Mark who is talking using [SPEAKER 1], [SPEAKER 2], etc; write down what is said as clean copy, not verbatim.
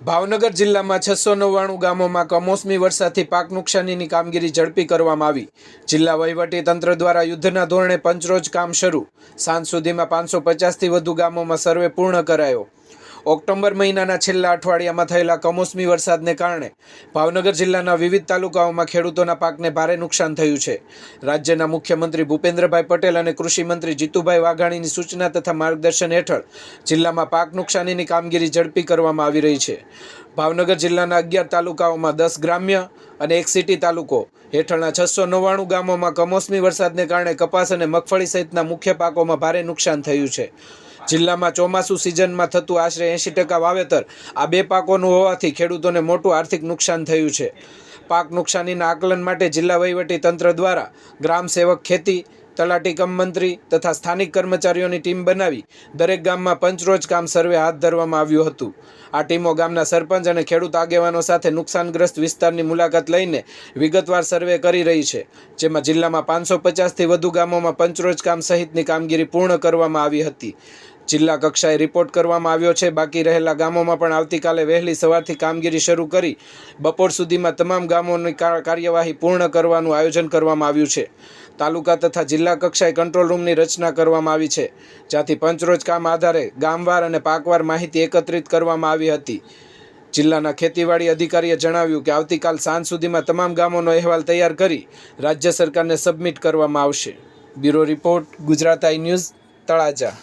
[SPEAKER 1] ભાવનગર જિલ્લામાં 699 ગામોમાં કમોસમી વરસાદથી પાક નુકસાનીની કામગીરી ઝડપી કરવામાં આવી। જિલ્લા વહીવટી તંત્ર દ્વારા યુદ્ધના ધોરણે પંચરોજ કામ શરૂ। સાંજ સુધીમાં 550થી વધુ ગામોમાં સર્વે પૂર્ણ કરાયો। ઓક્ટોબર મહિનાના છેલ્લા અઠવાડિયામાં થયેલા કમોસમી વરસાદને કારણે ભાવનગર જિલ્લાના વિવિધ તાલુકાઓમાં ખેડૂતોના પાકને ભારે નુકસાન થયું છે। રાજ્યના મુખ્યમંત્રી ભૂપેન્દ્રભાઈ પટેલ અને કૃષિ મંત્રી જીતુભાઈ વાઘાણીની સૂચના તથા માર્ગદર્શન હેઠળ જિલ્લામાં પાક નુકસાનીની કામગીરી ઝડપી કરવામાં આવી રહી છે। ભાવનગર જિલ્લાના 11 તાલુકાઓમાં 10 ગ્રામ્ય અને 1 સિટી તાલુકો હેઠળના 699 ગામોમાં કમોસમી વરસાદને કારણે કપાસ અને મગફળી સહિતના મુખ્ય પાકોમાં ભારે નુકસાન થયું છે। જિલ્લામાં ચોમાસુ સિઝનમાં થતું આશરે 80% વાવેતર આ બે પાકોનું હોવાથી ખેડૂતોને મોટું આર્થિક નુકસાન થયું છે। પાક નુકસાનીના આકલન માટે જિલ્લા વહીવટી તંત્ર દ્વારા ગ્રામ સેવક ખેતી, તલાટી કમ મંત્રી તથા સ્થાનિક કર્મચારીઓની ટીમ બનાવી દરેક ગામમાં પંચરોજ કામ સર્વે હાથ ધરવામાં આવ્યું હતું। આ ટીમો ગામના સરપંચ અને ખેડૂત આગેવાનો સાથે નુકસાનગ્રસ્ત વિસ્તારની મુલાકાત લઈને વિગતવાર સર્વે કરી રહી છે, જેમાં જિલ્લામાં 550થી વધુ ગામોમાં પંચરોજ કામ સહિતની કામગીરી પૂર્ણ કરવામાં આવી હતી। જિલ્લા કક્ષાએ રિપોર્ટ કરવામાં આવ્યો છે। બાકી રહેલા ગામોમાં પણ આવતીકાલે વહેલી સવારથી કામગીરી શરૂ કરી બપોર સુધીમાં તમામ ગામોની કાર્યવાહી પૂર્ણ કરવાનું આયોજન કરવામાં આવ્યું છે। તાલુકા તથા જિલ્લા કક્ષાએ કંટ્રોલ રૂમની રચના કરવામાં આવી છે, જ્યાંથી પંચરોજ કામ આધારે ગામવાર અને પાકવાર માહિતી એકત્રિત કરવામાં આવી હતી। જિલ્લાના ખેતીવાડી અધિકારીએ જણાવ્યું કે આવતીકાલ સાંજ સુધીમાં તમામ ગામોનો અહેવાલ તૈયાર કરી રાજ્ય સરકારને સબમિટ કરવામાં આવશે। બ્યુરો રિપોર્ટ, ગુજરાત આઈ ન્યૂઝ, તળાજા।